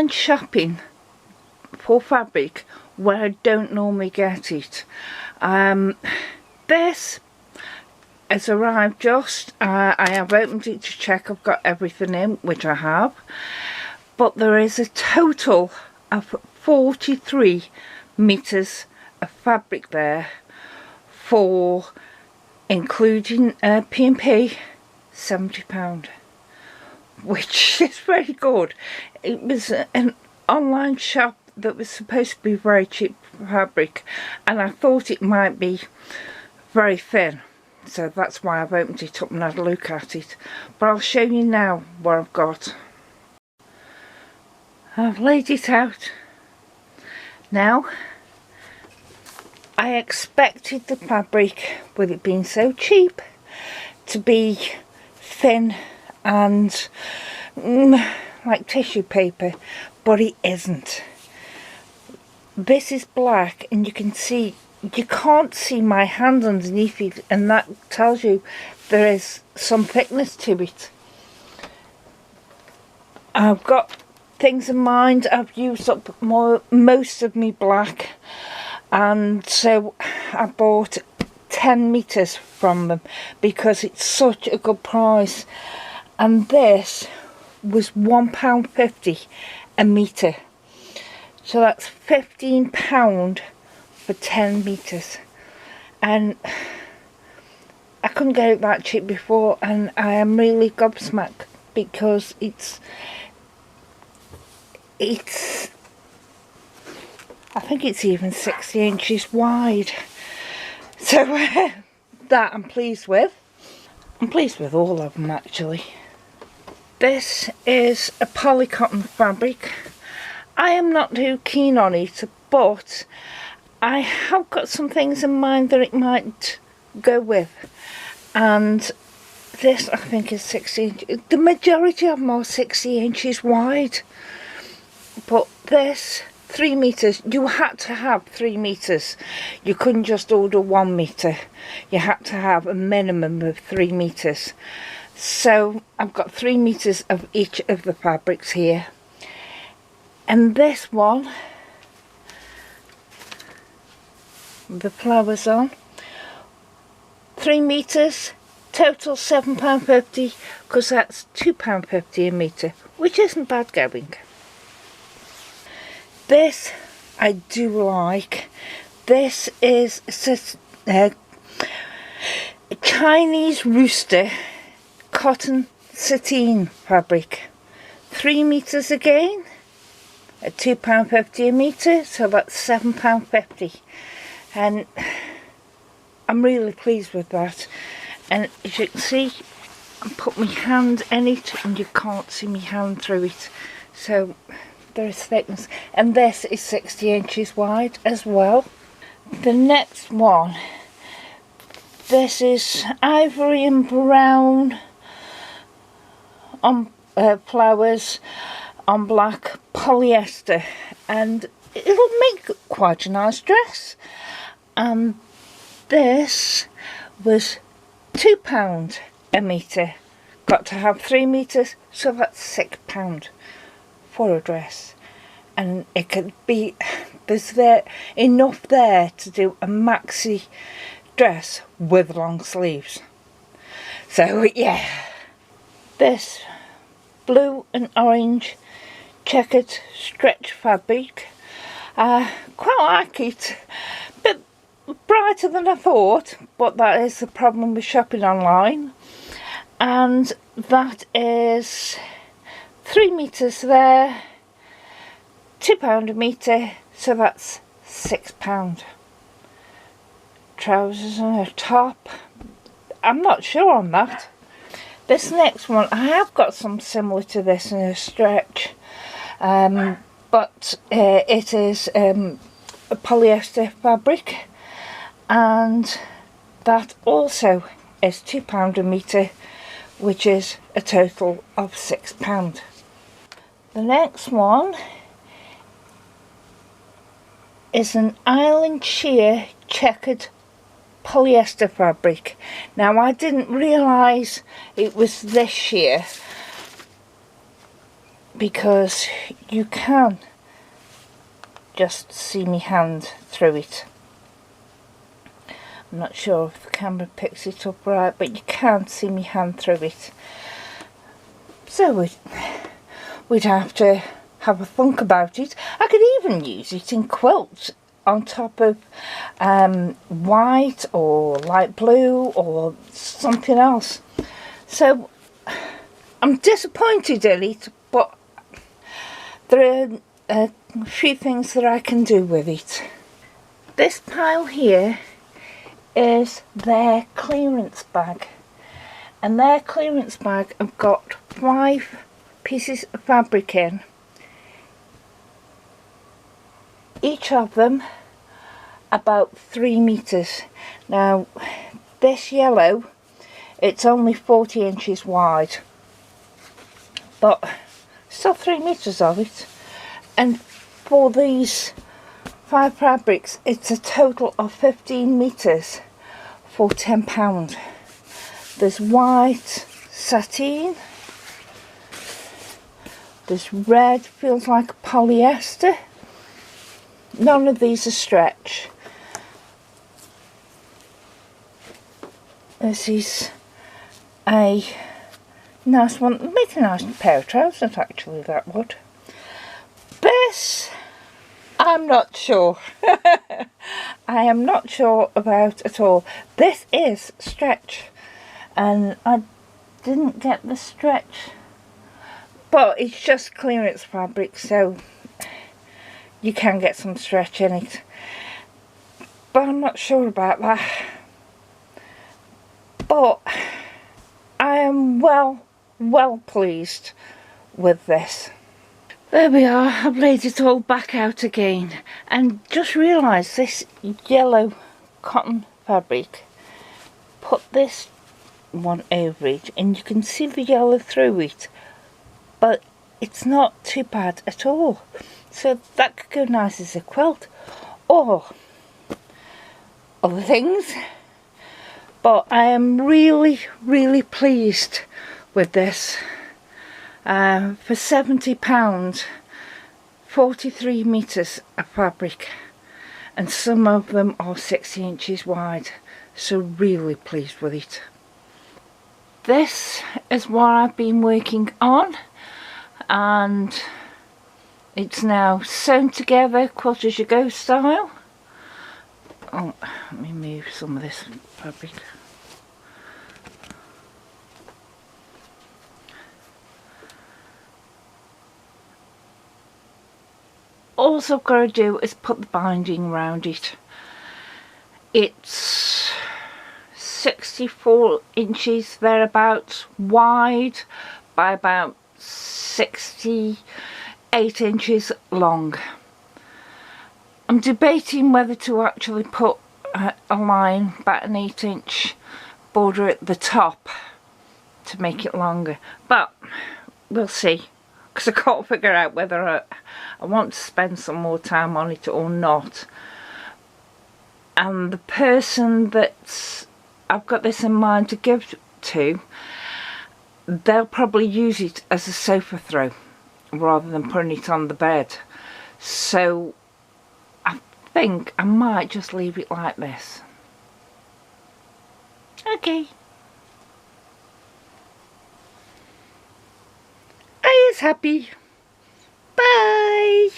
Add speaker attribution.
Speaker 1: online shopping for fabric where I don't normally get it. This has arrived just, I have opened it to check I've got everything in, which I have, but there is a total of 43 meters of fabric there for, including P&P, £70, which is very good. It was an online shop that was supposed to be very cheap fabric, and I thought it might be very thin, so that's why I've opened it up and had a look at it. But I'll show you now what I've got. I've laid it out. Now, I expected the fabric, with it being so cheap, to be thin and like tissue paper, but it isn't. This is black, and you can't see my hand underneath it, and that tells you there is some thickness to it. I've got things in mind. I've used up most of me black, and so I bought 10 meters from them because it's such a good price, and this was £1.50 a metre, so that's £15 for 10 meters, and I couldn't get it that cheap before, and I am really gobsmacked because it's I think it's even 60 inches wide, so that I'm pleased with. I'm pleased with all of them actually. This is a polycotton fabric. I am not too keen on it, but I have got some things in mind that it might go with, and this I think is 60 inches. The majority of them are 60 inches wide, but this 3 meters, you had to have 3 meters. You couldn't just order 1 meter. You had to have a minimum of 3 meters. So I've got 3 meters of each of the fabrics here, and this one, the flowers on, 3 meters, total £7.50, because that's £2.50 a metre, which isn't bad going. This I do like. This is a Chinese rooster cotton sateen fabric, 3 meters again, at £2.50 a metre, so that's £7.50, and I'm really pleased with that. And as you can see, I put my hand in it and you can't see my hand through it, so there is thickness, and this is 60 inches wide as well. The next one, this is ivory and brown on flowers on black polyester, and it'll make quite a nice dress. And this was £2 a metre, got to have 3 meters, so that's £6 for a dress, and it could be, there's enough there to do a maxi dress with long sleeves. So yeah, this blue and orange checkered stretch fabric, quite like it, bit brighter than I thought, but that is the problem with shopping online. And that is 3 meters there, £2 a metre, so that's £6. Trousers and a top, I'm not sure on that. This next one, I have got some similar to this in a stretch, but it is a polyester fabric, and that also is £2 a metre, which is a total of £6. The next one is an island sheer checkered polyester fabric. Now I didn't realise it was this sheer, because you can just see my hand through it. I'm not sure if the camera picks it up right, but you can see my hand through it. So we'd have to have a think about it. I could even use it in quilts on top of white or light blue or something else. So I'm disappointed in it, but there are a few things that I can do with it. This pile here is their clearance bag, and their clearance bag have got 5 pieces of fabric in, each of them about 3 meters. Now this yellow, it's only 40 inches wide, but still 3 meters of it. And for these 5 fabrics, it's a total of 15 meters for £10. There's white sateen, there's red, feels like polyester. None of these are stretch. This is a nice one, make a nice pair of trousers actually, that would. This, I'm not sure. I am not sure about at all. This is stretch, and I didn't get the stretch, but it's just clearance fabric, so you can get some stretch in it, but I'm not sure about that. But I am well pleased with this. There we are, I've laid it all back out again, and just realised this yellow cotton fabric, put this one over it and you can see the yellow through it, but it's not too bad at all. So that could go nice as a quilt or other things. But I am really pleased with this. For £70, 43 meters of fabric, and some of them are 60 inches wide, so really pleased with it. This is what I've been working on, and it's now sewn together, quilt as you go style. Oh, let me move some of this fabric. All I've got to do is put the binding around it. It's 64 inches thereabouts wide by about 68 inches long. I'm debating whether to actually put a line, about an 8-inch border at the top to make it longer, but we'll see, because I can't figure out whether I want to spend some more time on it or not. And the person that I've got this in mind to give to, they'll probably use it as a sofa throw rather than putting it on the bed. So I think I might just leave it like this. Okay. I is happy. Bye.